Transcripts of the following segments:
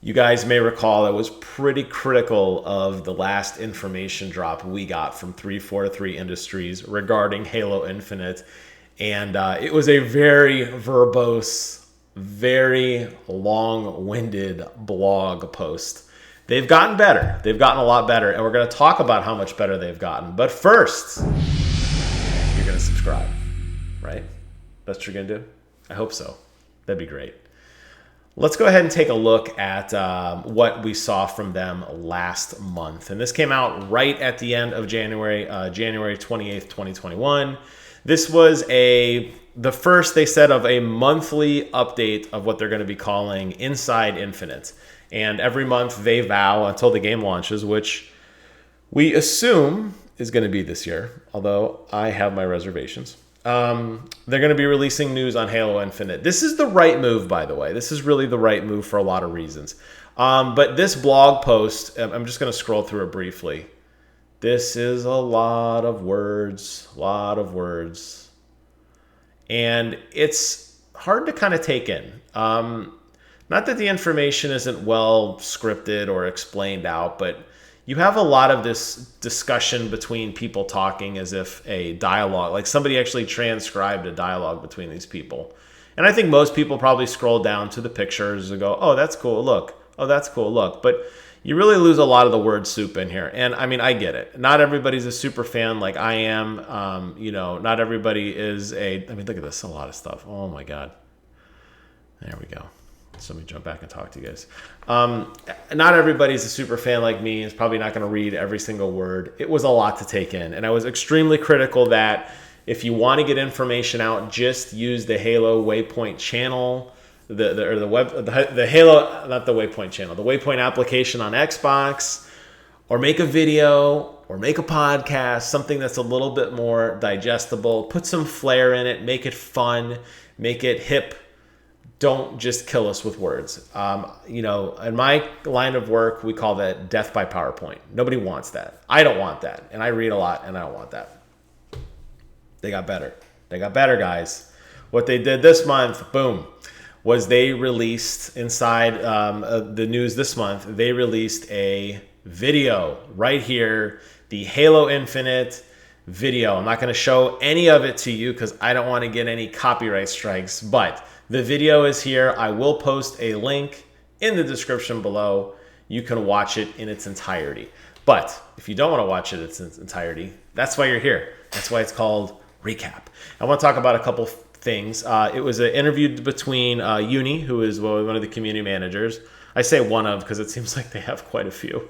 You guys may recall I was pretty critical of the last information drop we got from 343 Industries regarding Halo Infinite. And it was a very verbose, very long-winded blog post. They've gotten better. They've gotten a lot better. And we're going to talk about how much better they've gotten. But first, you're going to subscribe, right? That's what you're going to do? I hope so. That'd be great. Let's go ahead and take a look at what we saw from them last month. And this came out right at the end of January, January 28th, 2021. This was the first, they said, of a monthly update of what they're going to be calling Inside Infinite. And every month they vow until the game launches, which we assume is going to be this year, although I have my reservations. They're going to be releasing news on Halo Infinite. This is the right move, by the way. This is really the right move for a lot of reasons. But this blog post, I'm just going to scroll through it briefly. This is a lot of words. And it's hard to kind of take in. Not that the information isn't well scripted or explained out, but you have a lot of this discussion between people talking as if a dialogue, like somebody actually transcribed a dialogue between these people. And I think most people probably scroll down to the pictures and go, oh, that's cool, look. Oh, that's cool, look. But you really lose a lot of the word soup in here. And I mean, I get it. Not everybody's a super fan like I am. Not everybody is look at this, a lot of stuff. Oh my God. There we go. So let me jump back and talk to you guys. Not everybody's a super fan like me. Is probably not going to read every single word. It was a lot to take in. And I was extremely critical that if you want to get information out, just use the Halo Waypoint channel, the Halo, not the Waypoint channel, the Waypoint application on Xbox, or make a video or make a podcast, something that's a little bit more digestible. Put some flair in it, make it fun, make it hip. Don't just kill us with words. In my line of work, we call that death by PowerPoint. Nobody wants that. I don't want that. And I read a lot, and I don't want that. They got better. They got better, guys. What they did this month, boom, was they released inside the news this month, they released a video right here, the Halo Infinite video. I'm not going to show any of it to you because I don't want to get any copyright strikes, but the video is here. I will post a link in the description below. You can watch it in its entirety. But if you don't want to watch it in its entirety, that's why you're here. That's why it's called Recap. I want to talk about a couple things. It was an interview between Uni, who is one of the community managers. I say one of because it seems like they have quite a few.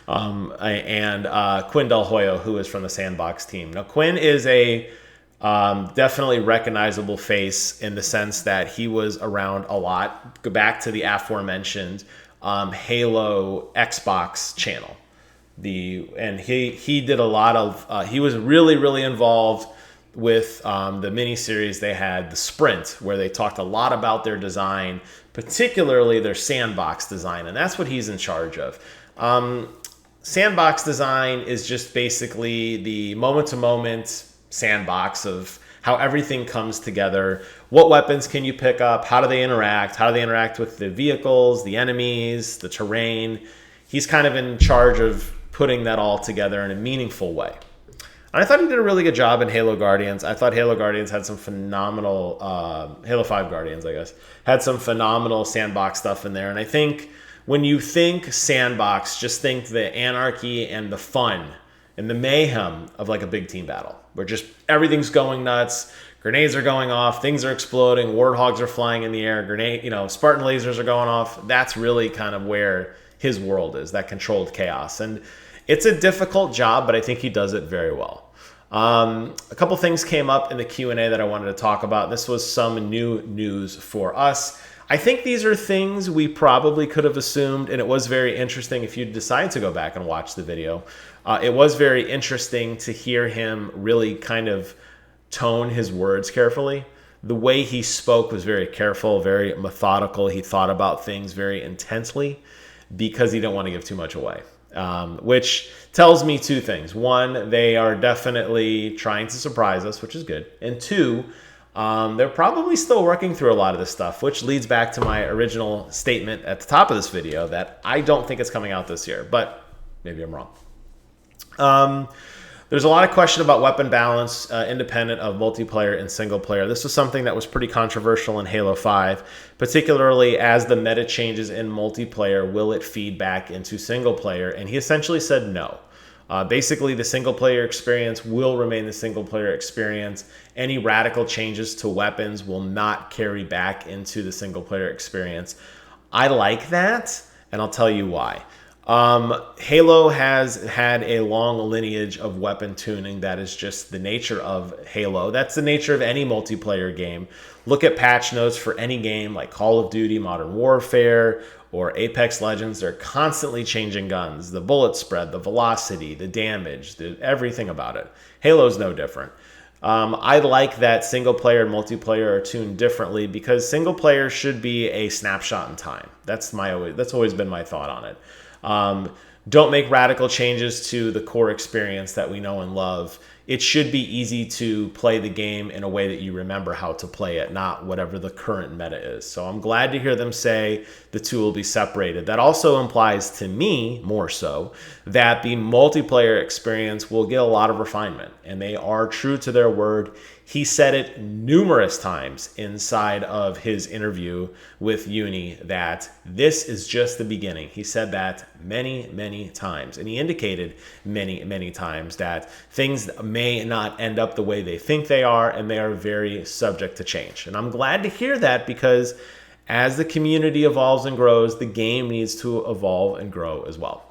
And Quinn Del Hoyo, who is from the Sandbox team. Now, Quinn is a definitely recognizable face in the sense that he was around a lot. Go back to the aforementioned Halo Xbox channel. He did a lot of. He was really involved with the miniseries they had, The Sprint, where they talked a lot about their design, particularly their sandbox design, and that's what he's in charge of. Sandbox design is just basically the moment-to-moment sandbox of how everything comes together. What weapons can you pick up? How do they interact? How do they interact with the vehicles, the enemies, the terrain? He's kind of in charge of putting that all together in a meaningful way. And I thought he did a really good job in Halo Guardians. I thought Halo Guardians had some phenomenal, Halo 5 Guardians, I guess, had some phenomenal sandbox stuff in there. And I think when you think sandbox, just think the anarchy and the fun and the mayhem of like a big team battle, where just everything's going nuts, grenades are going off, things are exploding, warthogs are flying in the air, Spartan lasers are going off. That's really kind of where his world is, that controlled chaos. And it's a difficult job, but I think he does it very well. A couple things came up in the Q&A that I wanted to talk about. This was some new news for us. I think these are things we probably could have assumed, and it was very interesting if you decide to go back and watch the video. It was very interesting to hear him really kind of tone his words carefully. The way he spoke was very careful, very methodical. He thought about things very intensely because he didn't want to give too much away, which tells me two things. One, they are definitely trying to surprise us, which is good. And two, They're probably still working through a lot of this stuff, which leads back to my original statement at the top of this video that I don't think it's coming out this year, but maybe I'm wrong. There's a lot of question about weapon balance, independent of multiplayer and single player. This was something that was pretty controversial in Halo 5, particularly as the meta changes in multiplayer. Will it feed back into single player? And he essentially said no. Basically, the single player experience will remain the single player experience. Any radical changes to weapons will not carry back into the single player experience. I like that, and I'll tell you why. Halo has had a long lineage of weapon tuning. That is just the nature of Halo. That's the nature of any multiplayer game. Look at patch notes for any game like Call of Duty, Modern Warfare, or Apex Legends. They're constantly changing guns, the bullet spread, the velocity, the damage, everything about it. Halo's no different. I like that single player and multiplayer are tuned differently because single player should be a snapshot in time. That's always been my thought on it. Don't make radical changes to the core experience that we know and love. It should be easy to play the game in a way that you remember how to play it, not whatever the current meta is. So I'm glad to hear them say the two will be separated. That also implies to me, more so, that the multiplayer experience will get a lot of refinement, and they are true to their word. He said it numerous times inside of his interview with Uni that this is just the beginning. He said that many, many times. And he indicated many, many times that things may not end up the way they think they are, and they are very subject to change. And I'm glad to hear that because as the community evolves and grows, the game needs to evolve and grow as well.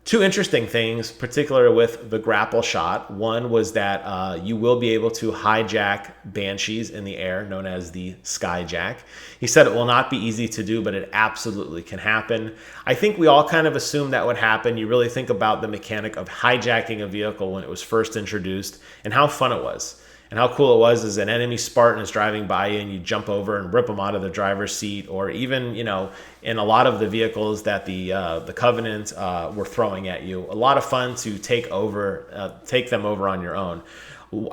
Two interesting things, particularly with the grapple shot. One was that you will be able to hijack Banshees in the air, known as the Skyjack. He said it will not be easy to do, but it absolutely can happen. I think we all kind of assumed that would happen. You really think about the mechanic of hijacking a vehicle when it was first introduced and how fun it was. And how cool it was as an enemy Spartan is driving by you and you jump over and rip them out of the driver's seat, or even, in a lot of the vehicles that the Covenant were throwing at you. A lot of fun to take them over on your own.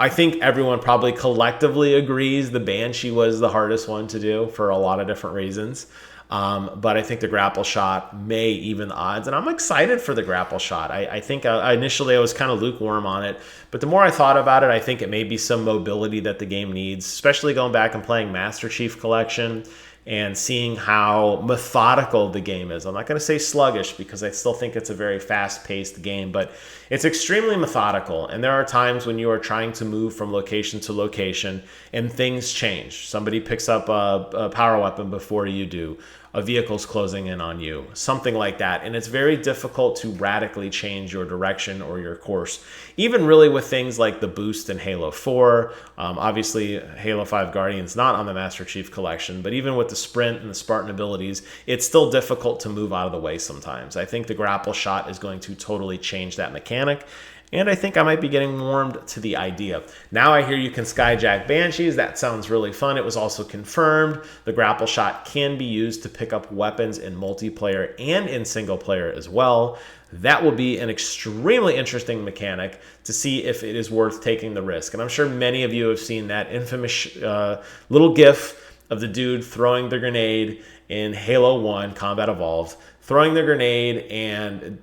I think everyone probably collectively agrees the Banshee was the hardest one to do for a lot of different reasons. But I think the grapple shot may even the odds, and I'm excited for the grapple shot. I think initially I was kind of lukewarm on it, but the more I thought about it, I think it may be some mobility that the game needs, especially going back and playing Master Chief Collection and seeing how methodical the game is. I'm not going to say sluggish because I still think it's a very fast-paced game, but it's extremely methodical. And there are times when you are trying to move from location to location and things change. Somebody picks up a power weapon before you do. A vehicle's closing in on you, something like that. And it's very difficult to radically change your direction or your course, even really with things like the boost in Halo 4. Obviously, Halo 5 Guardian's not on the Master Chief Collection, but even with the sprint and the Spartan abilities, it's still difficult to move out of the way sometimes. I think the grapple shot is going to totally change that mechanic. And I think I might be getting warmed to the idea. Now I hear you can skyjack Banshees. That sounds really fun. It was also confirmed the grapple shot can be used to pick up weapons in multiplayer and in single player as well. That will be an extremely interesting mechanic to see if it is worth taking the risk. And I'm sure many of you have seen that infamous little gif of the dude throwing the grenade in Halo 1 Combat Evolved, throwing the grenade and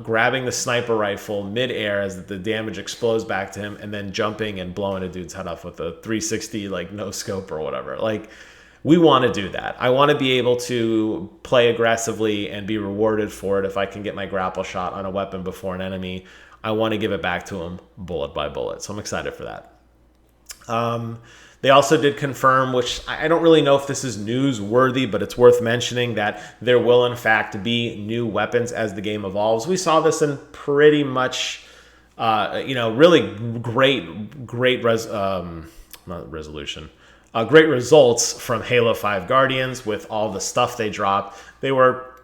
grabbing the sniper rifle mid-air as the damage explodes back to him, and then jumping and blowing a dude's head off with a 360 no scope or whatever. We want to do that. I want to be able to play aggressively and be rewarded for it if I can get my grapple shot on a weapon before an enemy. I want to give it back to him bullet by bullet. So I'm excited for that. They also did confirm, which I don't really know if this is newsworthy, but it's worth mentioning, that there will in fact be new weapons as the game evolves. We saw this in pretty much, really great results from Halo 5 Guardians with all the stuff they dropped. They were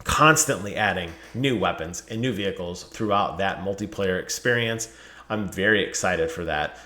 constantly adding new weapons and new vehicles throughout that multiplayer experience. I'm very excited for that.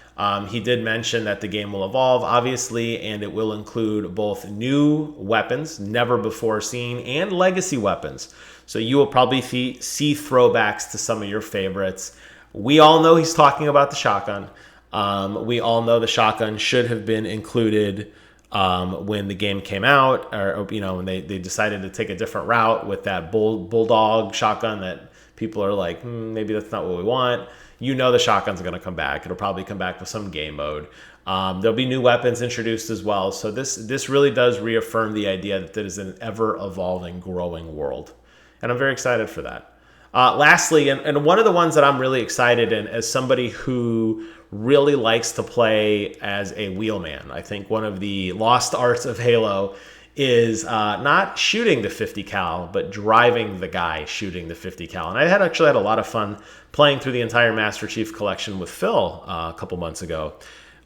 He did mention that the game will evolve, obviously, and it will include both new weapons, never before seen, and legacy weapons. So you will probably see throwbacks to some of your favorites. We all know he's talking about the shotgun. We all know the shotgun should have been included when the game came out, or when they decided to take a different route with that bulldog shotgun that people are like, maybe that's not what we want. The shotgun's going to come back. It'll probably come back with some game mode. There'll be new weapons introduced as well. So this really does reaffirm the idea that it is an ever-evolving, growing world. And I'm very excited for that. Lastly, and one of the ones that I'm really excited in as somebody who really likes to play as a wheelman. I think one of the lost arts of Halo is not shooting the 50 cal, but driving the guy shooting the 50 cal. And I actually had a lot of fun playing through the entire Master Chief Collection with Phil a couple months ago.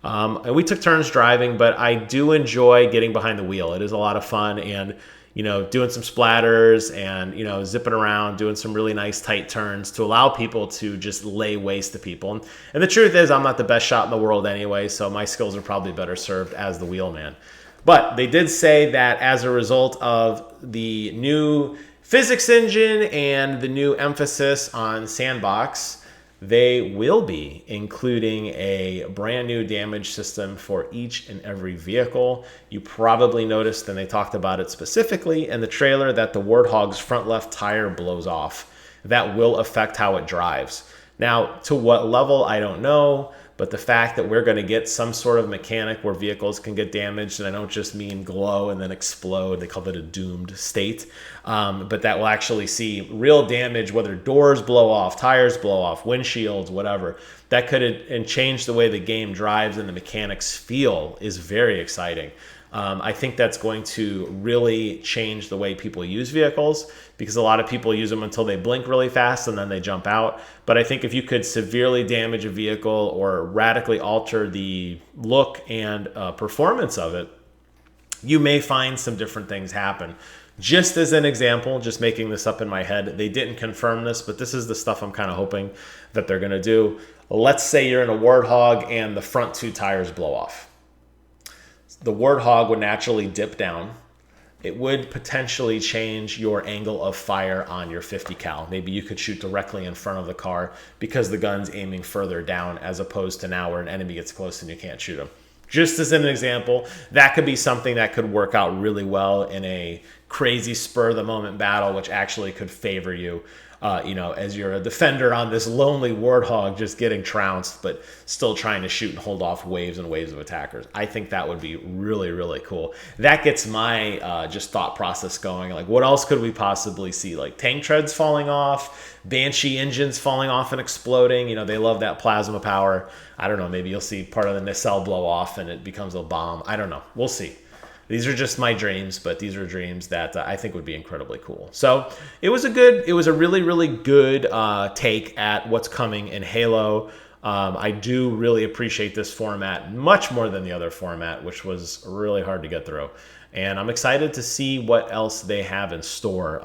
And we took turns driving, but I do enjoy getting behind the wheel. It is a lot of fun, and doing some splatters and, zipping around, doing some really nice tight turns to allow people to just lay waste to people. And the truth is, I'm not the best shot in the world anyway, so my skills are probably better served as the wheelman. But they did say that as a result of the new physics engine and the new emphasis on Sandbox, they will be including a brand new damage system for each and every vehicle. You probably noticed, and they talked about it specifically in the trailer, that the Warthog's front left tire blows off. That will affect how it drives. Now, to what level, I don't know, but the fact that we're going to get some sort of mechanic where vehicles can get damaged, and I don't just mean glow and then explode, they call it a doomed state, but that will actually see real damage, whether doors blow off, tires blow off, windshields, whatever. That could and change the way the game drives and the mechanics feel is very exciting. I think that's going to really change the way people use vehicles, because a lot of people use them until they blink really fast and then they jump out. But I think if you could severely damage a vehicle or radically alter the look and performance of it, you may find some different things happen. Just as an example, just making this up in my head, they didn't confirm this, but this is the stuff I'm kind of hoping that they're going to do. Let's say you're in a Warthog and the front two tires blow off. The Warthog would naturally dip down. It would potentially change your angle of fire on your 50 cal. Maybe you could shoot directly in front of the car because the gun's aiming further down, as opposed to now where an enemy gets close and you can't shoot them. Just as an example, that could be something that could work out really well in a crazy spur-of-the-moment battle, which actually could favor you, as you're a defender on this lonely Warthog just getting trounced, but still trying to shoot and hold off waves and waves of attackers. I think that would be really, really cool. That gets my just thought process going. Like, what else could we possibly see? Like tank treads falling off, Banshee engines falling off and exploding. They love that plasma power. I don't know. Maybe you'll see part of the nacelle blow off and it becomes a bomb. I don't know. We'll see. These are just my dreams, but these are dreams that I think would be incredibly cool. So it was a really, really good take at what's coming in Halo. I do really appreciate this format much more than the other format, which was really hard to get through. And I'm excited to see what else they have in store.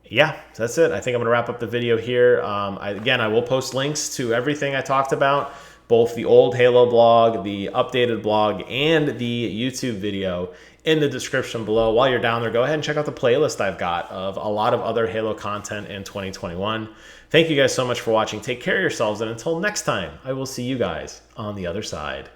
Yeah, that's it. I think I'm going to wrap up the video here. Again, I will post links to everything I talked about, both the old Halo blog, the updated blog, and the YouTube video in the description below. While you're down there, go ahead and check out the playlist I've got of a lot of other Halo content in 2021. Thank you guys so much for watching. Take care of yourselves, and until next time, I will see you guys on the other side.